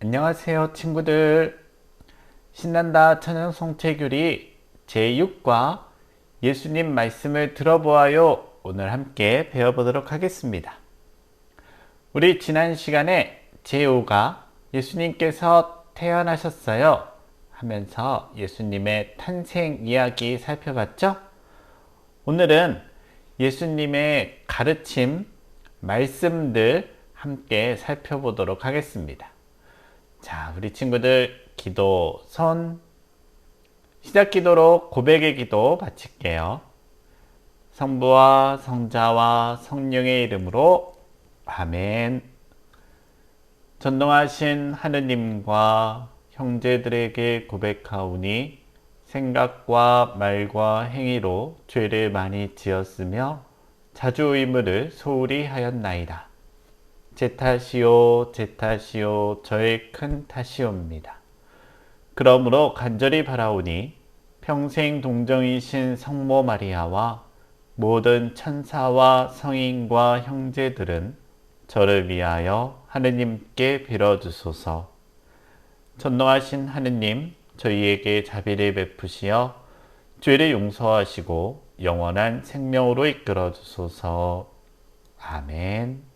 안녕하세요 친구들. 신난다 천연송채교리 제6과 예수님 말씀을 들어보아요. 오늘 함께 배워보도록 하겠습니다. 우리 지난 시간에 제5가 예수님께서 태어나셨어요 하면서 예수님의 탄생 이야기 살펴봤죠? 오늘은 예수님의 가르침, 말씀들 함께 살펴보도록 하겠습니다. 자, 우리 친구들 기도 손 시작 기도로 고백의 기도 바칠게요. 성부와 성자와 성령의 이름으로 아멘. 전능하신 하느님과 형제들에게 고백하오니 생각과 말과 행위로 죄를 많이 지었으며 자주 의무를 소홀히 하였나이다. 제 탓이요 제 탓이요 저의 큰 탓이옵니다. 그러므로 간절히 바라오니 평생 동정이신 성모 마리아와 모든 천사와 성인과 형제들은 저를 위하여 하느님께 빌어주소서. 전능하신 하느님, 저희에게 자비를 베푸시어 죄를 용서하시고 영원한 생명으로 이끌어 주소서. 아멘.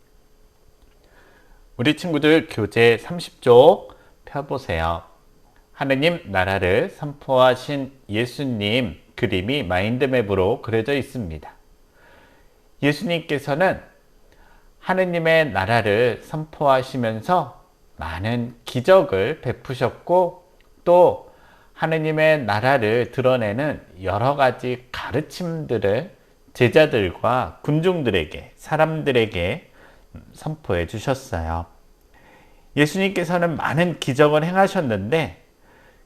우리 친구들 교재 30쪽 펴보세요. 하느님 나라를 선포하신 예수님 그림이 마인드맵으로 그려져 있습니다. 예수님께서는 하느님의 나라를 선포하시면서 많은 기적을 베푸셨고 또 하느님의 나라를 드러내는 여러 가지 가르침들을 제자들과 군중들에게, 사람들에게 선포해 주셨어요. 예수님께서는 많은 기적을 행하셨는데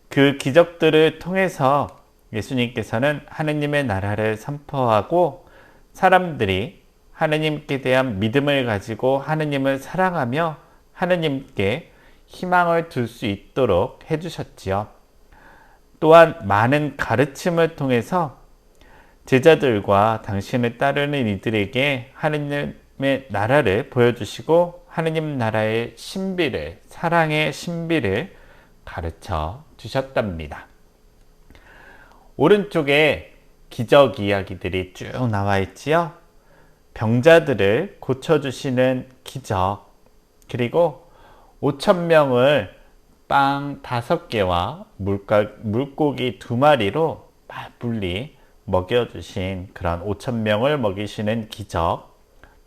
그 기적들을 통해서 예수님께서는 하느님의 나라를 선포하고 사람들이 하느님께 대한 믿음을 가지고 하느님을 사랑하며 하느님께 희망을 둘 수 있도록 해주셨지요. 또한 많은 가르침을 통해서 제자들과 당신을 따르는 이들에게 하느님의 나라를 보여주시고 하느님 나라의 신비를, 사랑의 신비를 가르쳐 주셨답니다. 오른쪽에 기적 이야기들이 쭉 나와 있지요. 병자들을 고쳐주시는 기적, 그리고 5,000명을 빵 5개와 물고기 2마리로 배불리 먹여주신 그런 5,000명을 먹이시는 기적,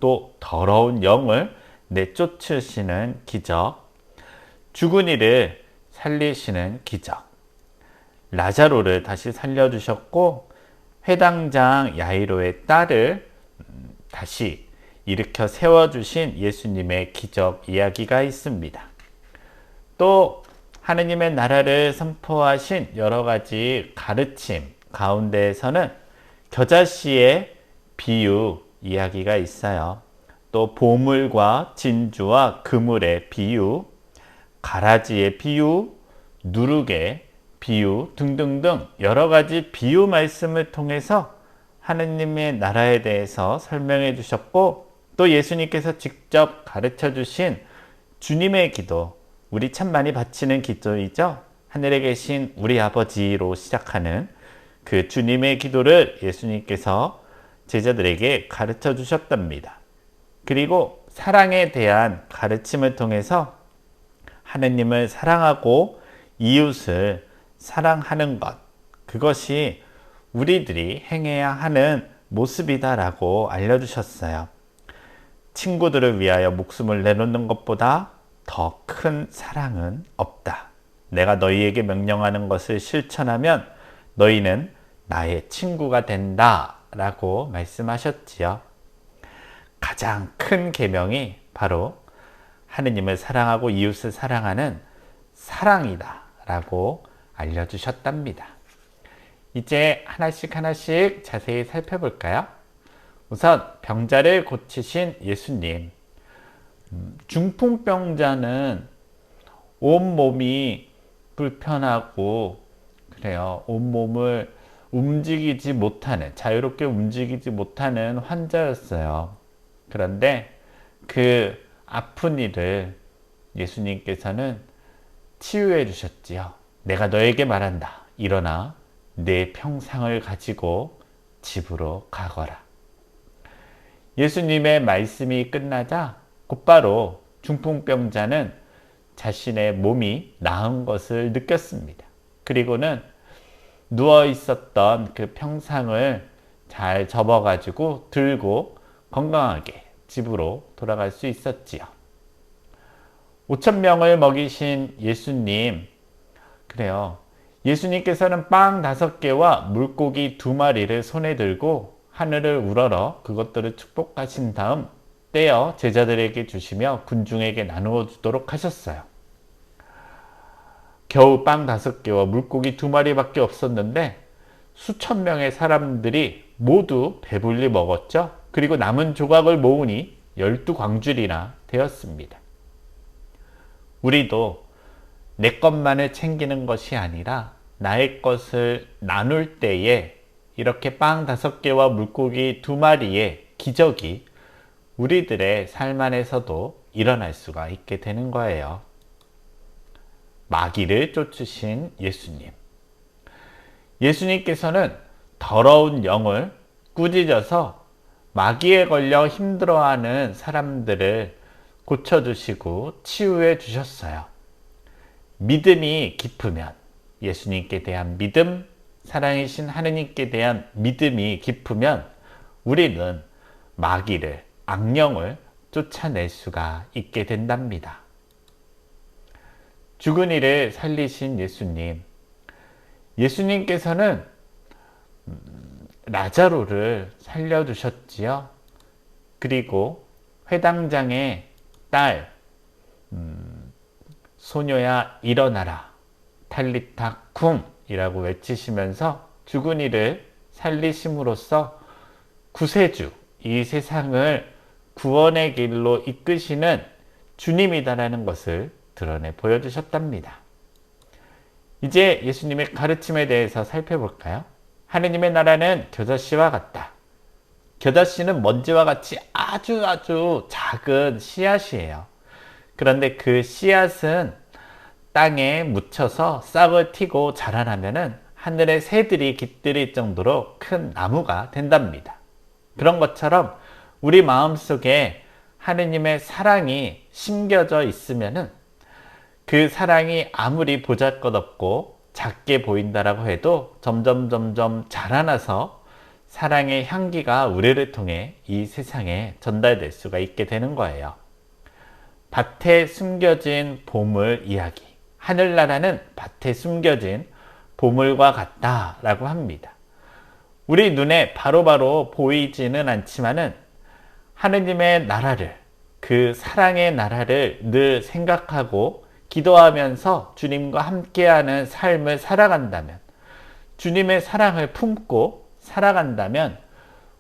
또 더러운 영을 내쫓으시는 기적, 죽은 이를 살리시는 기적, 라자로를 다시 살려주셨고 회당장 야이로의 딸을 다시 일으켜 세워주신 예수님의 기적 이야기가 있습니다. 또 하느님의 나라를 선포하신 여러 가지 가르침 가운데에서는 겨자씨의 비유 이야기가 있어요. 또 보물과 진주와 그물의 비유, 가라지의 비유, 누룩의 비유 등등등 여러 가지 비유 말씀을 통해서 하느님의 나라에 대해서 설명해 주셨고 또 예수님께서 직접 가르쳐 주신 주님의 기도, 우리 참 많이 바치는 기도이죠. 하늘에 계신 우리 아버지로 시작하는 그 주님의 기도를 예수님께서 제자들에게 가르쳐 주셨답니다. 그리고 사랑에 대한 가르침을 통해서 하느님을 사랑하고 이웃을 사랑하는 것, 그것이 우리들이 행해야 하는 모습이다라고 알려주셨어요. 친구들을 위하여 목숨을 내놓는 것보다 더 큰 사랑은 없다. 내가 너희에게 명령하는 것을 실천하면 너희는 나의 친구가 된다 라고 말씀하셨지요. 가장 큰 계명이 바로 하느님을 사랑하고 이웃을 사랑하는 사랑이다 라고 알려주셨답니다. 이제 하나씩 하나씩 자세히 살펴볼까요? 우선 병자를 고치신 예수님. 중풍병자는 온몸이 불편하고 그래요. 온몸을 움직이지 못하는, 자유롭게 움직이지 못하는 환자였어요. 그런데 그 아픈 이를 예수님께서는 치유해 주셨지요. 내가 너에게 말한다. 일어나 내 평상을 가지고 집으로 가거라. 예수님의 말씀이 끝나자 곧바로 중풍병자는 자신의 몸이 나은 것을 느꼈습니다. 그리고는 누워 있었던 그 평상을 잘 접어가지고 들고 건강하게 집으로 돌아갈 수 있었지요. 5,000명을 먹이신 예수님, 그래요. 예수님께서는 빵 5개와 물고기 2마리를 손에 들고 하늘을 우러러 그것들을 축복하신 다음 떼어 제자들에게 주시며 군중에게 나누어 주도록 하셨어요. 겨우 빵 5개와 물고기 2마리밖에 없었는데 수천 명의 사람들이 모두 배불리 먹었죠. 그리고 남은 조각을 모으니 12광줄이나 되었습니다. 우리도 내 것만을 챙기는 것이 아니라 나의 것을 나눌 때에 이렇게 빵 5개와 물고기 2마리의 기적이 우리들의 삶 안에서도 일어날 수가 있게 되는 거예요. 마귀를 쫓으신 예수님. 예수님께서는 더러운 영을 꾸짖어서 마귀에 걸려 힘들어하는 사람들을 고쳐주시고 치유해 주셨어요. 믿음이 깊으면, 예수님께 대한 믿음, 사랑이신 하느님께 대한 믿음이 깊으면 우리는 마귀를, 악령을 쫓아낼 수가 있게 된답니다. 죽은 이를 살리신 예수님. 예수님께서는 라자로를 살려주셨지요. 그리고 회당장의 딸, 소녀야 일어나라, 탈리타 쿰이라고 외치시면서 죽은 이를 살리심으로써 구세주, 이 세상을 구원의 길로 이끄시는 주님이다라는 것을 드러내 보여주셨답니다. 이제 예수님의 가르침에 대해서 살펴볼까요? 하느님의 나라는 겨자씨와 같다. 겨자씨는 먼지와 같이 아주 작은 씨앗이에요. 그런데 그 씨앗은 땅에 묻혀서 싹을 틔고 자라나면은 하늘의 새들이 깃들일 정도로 큰 나무가 된답니다. 그런 것처럼 우리 마음속에 하느님의 사랑이 심겨져 있으면은 그 사랑이 아무리 보잘것없고 작게 보인다라고 해도 점점 자라나서 사랑의 향기가 우리를 통해 이 세상에 전달될 수가 있게 되는 거예요. 밭에 숨겨진 보물 이야기. 하늘나라는 밭에 숨겨진 보물과 같다라고 합니다. 우리 눈에 바로바로 보이지는 않지만은 하느님의 나라를, 그 사랑의 나라를 늘 생각하고 기도하면서 주님과 함께하는 삶을 살아간다면, 주님의 사랑을 품고 살아간다면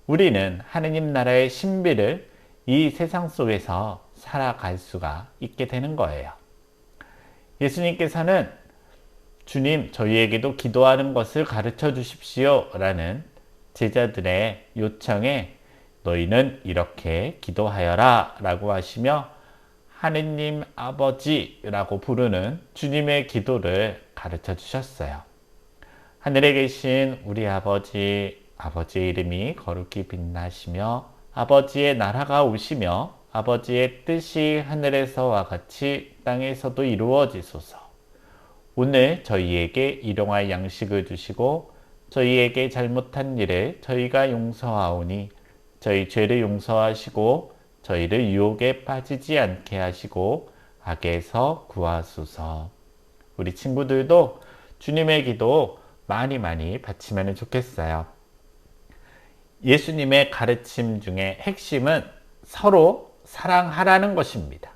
우리는 하느님 나라의 신비를 이 세상 속에서 살아갈 수가 있게 되는 거예요. 예수님께서는 주님, 저희에게도 기도하는 것을 가르쳐 주십시오 라는 제자들의 요청에 너희는 이렇게 기도하여라 라고 하시며 하느님 아버지라고 부르는 주님의 기도를 가르쳐 주셨어요. 하늘에 계신 우리 아버지, 아버지의 이름이 거룩히 빛나시며 아버지의 나라가 오시며 아버지의 뜻이 하늘에서와 같이 땅에서도 이루어지소서. 오늘 저희에게 일용할 양식을 주시고 저희에게 잘못한 일을 저희가 용서하오니 저희 죄를 용서하시고 저희를 유혹에 빠지지 않게 하시고 악에서 구하소서. 우리 친구들도 주님의 기도 많이 바치면 좋겠어요. 예수님의 가르침 중에 핵심은 서로 사랑하라는 것입니다.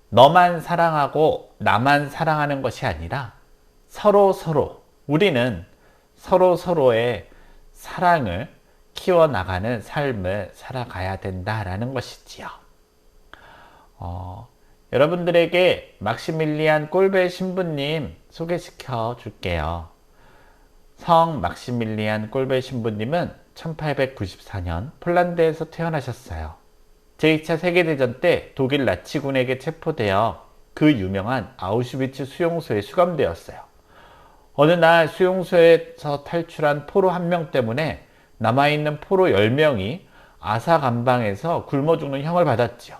너만 사랑하고 나만 사랑하는 것이 아니라 서로 우리는 서로의 사랑을 키워나가는 삶을 살아가야 된다라는 것이지요. 여러분들에게 막시밀리안 꼴베 신부님 소개시켜 줄게요. 성 막시밀리안 꼴베 신부님은 1894년 폴란드에서 태어나셨어요. 제2차 세계대전 때 독일 나치군에게 체포되어 그 유명한 아우슈비츠 수용소에 수감되었어요. 어느 날 수용소에서 탈출한 포로 1명 때문에 남아있는 포로 10명이 아사감방에서 굶어 죽는 형을 받았지요.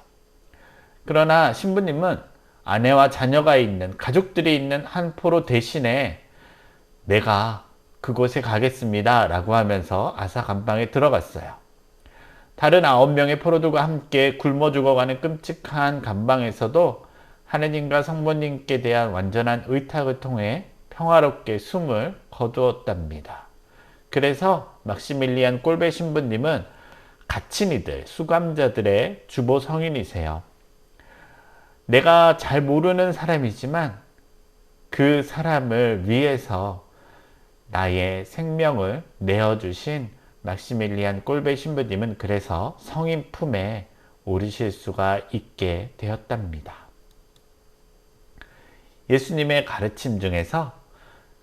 그러나 신부님은 아내와 자녀가 있는, 가족들이 있는 한 포로 대신에 내가 그곳에 가겠습니다 라고 하면서 아사감방에 들어갔어요. 다른 9명의 포로들과 함께 굶어 죽어가는 끔찍한 감방에서도 하느님과 성모님께 대한 완전한 의탁을 통해 평화롭게 숨을 거두었답니다. 그래서 막시밀리안 꼴베 신부님은 갇힌이들, 수감자들의 주보 성인이세요. 내가 잘 모르는 사람이지만 그 사람을 위해서 나의 생명을 내어주신 막시밀리안 꼴베 신부님은 그래서 성인 품에 오르실 수가 있게 되었답니다. 예수님의 가르침 중에서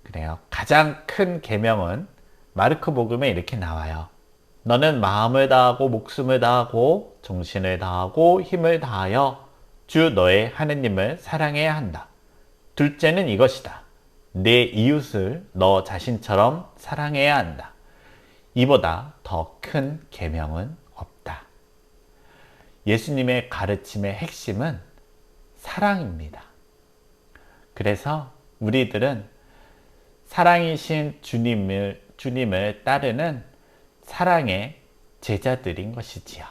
그래요. 가장 큰 계명은 마르코 복음에 이렇게 나와요. 너는 마음을 다하고 목숨을 다하고 정신을 다하고 힘을 다하여 주 너의 하느님을 사랑해야 한다. 둘째는 이것이다. 내 이웃을 너 자신처럼 사랑해야 한다. 이보다 더 큰 계명은 없다. 예수님의 가르침의 핵심은 사랑입니다. 그래서 우리들은 사랑이신 주님을 따르는 사랑의 제자들인 것이지요.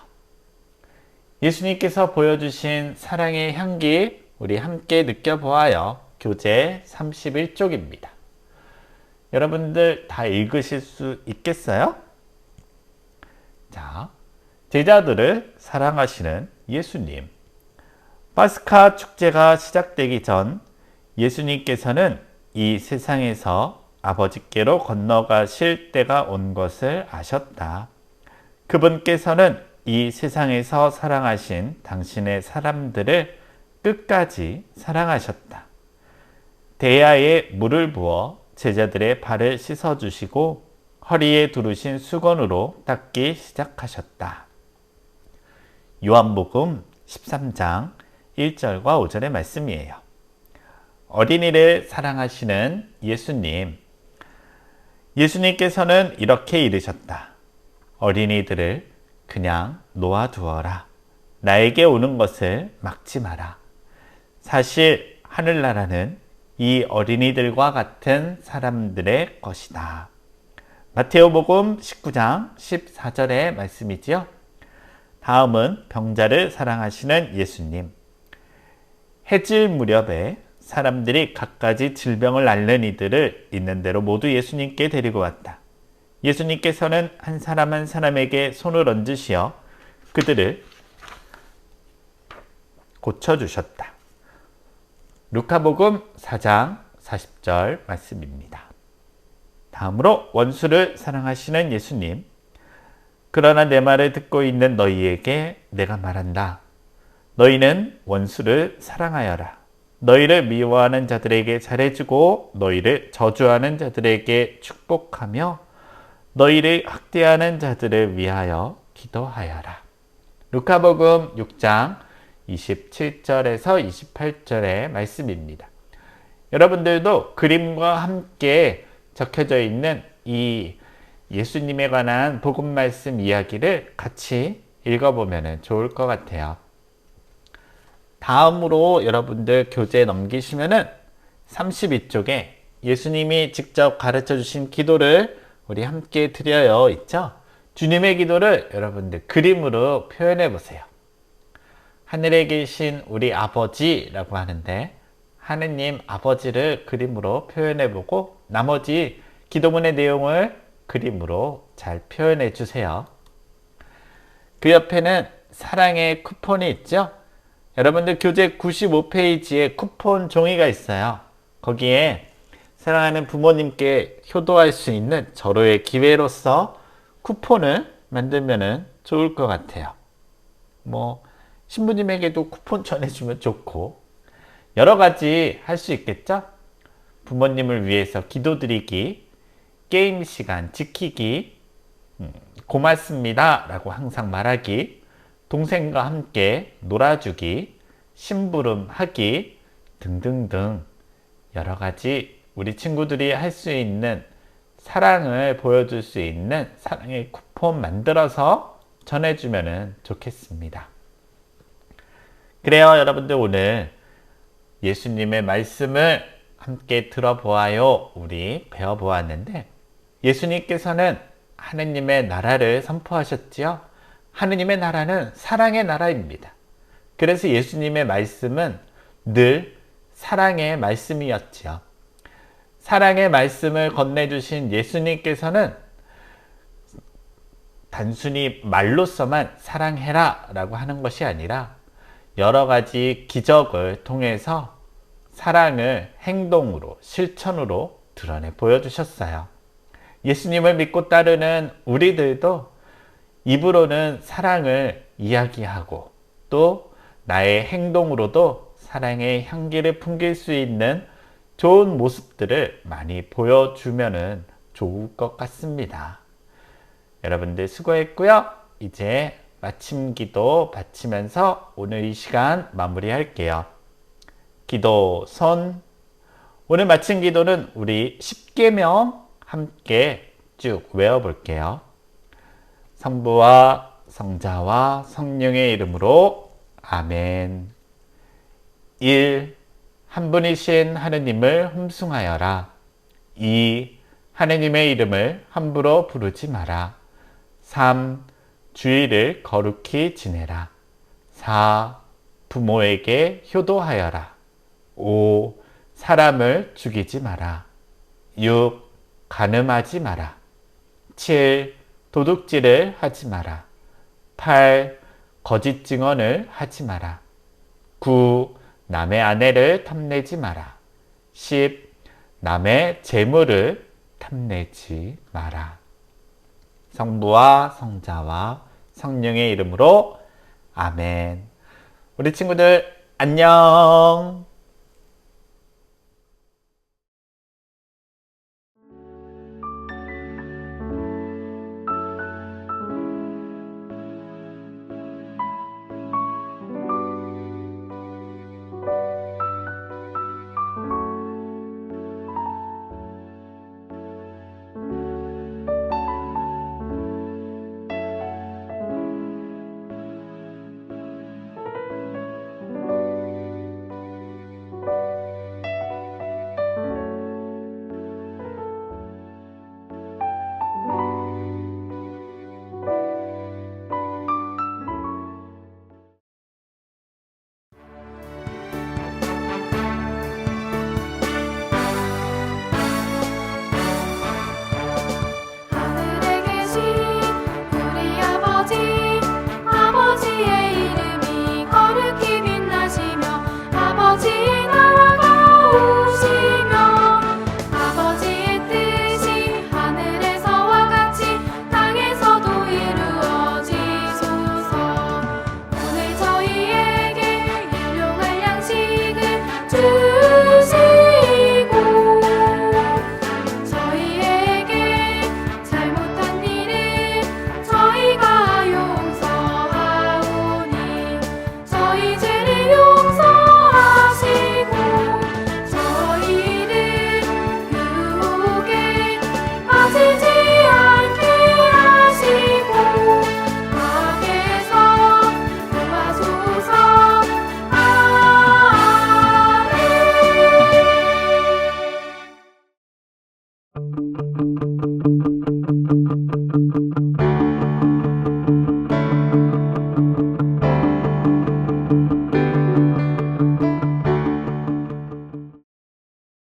예수님께서 보여주신 사랑의 향기 우리 함께 느껴보아요. 교재 31쪽입니다. 여러분들 다 읽으실 수 있겠어요? 자, 제자들을 사랑하시는 예수님. 파스카 축제가 시작되기 전 예수님께서는 이 세상에서 아버지께로 건너가실 때가 온 것을 아셨다. 그분께서는 이 세상에서 사랑하신 당신의 사람들을 끝까지 사랑하셨다. 대야에 물을 부어 제자들의 발을 씻어주시고 허리에 두르신 수건으로 닦기 시작하셨다. 요한복음 13장 1절과 5절의 말씀이에요. 어린이를 사랑하시는 예수님. 예수님께서는 이렇게 이르셨다. 어린이들을 그냥 놓아두어라. 나에게 오는 것을 막지 마라. 사실 하늘나라는 이 어린이들과 같은 사람들의 것이다. 마테오복음 19장 14절의 말씀이지요. 다음은 병자를 사랑하시는 예수님. 해질 무렵에 사람들이 갖가지 질병을 앓는 이들을 있는 대로 모두 예수님께 데리고 왔다. 예수님께서는 한 사람 한 사람에게 손을 얹으시어 그들을 고쳐주셨다. 루카복음 4장 40절 말씀입니다. 다음으로 원수를 사랑하시는 예수님. 그러나 내 말을 듣고 있는 너희에게 내가 말한다. 너희는 원수를 사랑하여라. 너희를 미워하는 자들에게 잘해주고 너희를 저주하는 자들에게 축복하며 너희를 학대하는 자들을 위하여 기도하여라. 루카복음 6장 27절에서 28절의 말씀입니다. 여러분들도 그림과 함께 적혀져 있는 이 예수님에 관한 복음 말씀 이야기를 같이 읽어보면 좋을 것 같아요. 다음으로 여러분들 교재 넘기시면은 32쪽에 예수님이 직접 가르쳐 주신 기도를 우리 함께 드려요 있죠? 주님의 기도를 여러분들 그림으로 표현해 보세요. 하늘에 계신 우리 아버지라고 하는데 하느님 아버지를 그림으로 표현해 보고 나머지 기도문의 내용을 그림으로 잘 표현해 주세요. 그 옆에는 사랑의 쿠폰이 있죠? 여러분들 교재 95페이지에 쿠폰 종이가 있어요. 거기에 사랑하는 부모님께 효도할 수 있는 절호의 기회로서 쿠폰을 만들면 좋을 것 같아요. 신부님에게도 쿠폰 전해주면 좋고 여러 가지 할 수 있겠죠? 부모님을 위해서 기도드리기, 게임 시간 지키기, 고맙습니다 라고 항상 말하기, 동생과 함께 놀아주기, 심부름하기, 등등등 여러 가지 우리 친구들이 할 수 있는 사랑을 보여줄 수 있는 사랑의 쿠폰 만들어서 전해주면 좋겠습니다. 그래요, 여러분들 오늘 예수님의 말씀을 함께 들어보아요. 우리 배워보았는데 예수님께서는 하느님의 나라를 선포하셨지요. 하느님의 나라는 사랑의 나라입니다. 그래서 예수님의 말씀은 늘 사랑의 말씀이었지요. 사랑의 말씀을 건네주신 예수님께서는 단순히 말로서만 사랑해라 라고 하는 것이 아니라 여러 가지 기적을 통해서 사랑을 행동으로, 실천으로 드러내 보여주셨어요. 예수님을 믿고 따르는 우리들도 입으로는 사랑을 이야기하고 또 나의 행동으로도 사랑의 향기를 풍길 수 있는 좋은 모습들을 많이 보여주면 좋을 것 같습니다. 여러분들 수고했고요. 이제 마침 기도 바치면서 오늘 이 시간 마무리할게요. 기도 손. 오늘 마침 기도는 우리 10계명 함께 쭉 외워볼게요. 성부와 성자와 성령의 이름으로 아멘. 1. 한 분이신 하느님을 흠숭하여라. 2. 하느님의 이름을 함부로 부르지 마라. 3. 주의를 거룩히 지내라. 4. 부모에게 효도하여라. 5. 사람을 죽이지 마라. 6. 간음하지 마라. 7. 도둑질을 하지 마라. 8. 거짓 증언을 하지 마라. 9. 남의 아내를 탐내지 마라. 10. 남의 재물을 탐내지 마라. 성부와 성자와 성령의 이름으로 아멘. 우리 친구들 안녕. Thank you.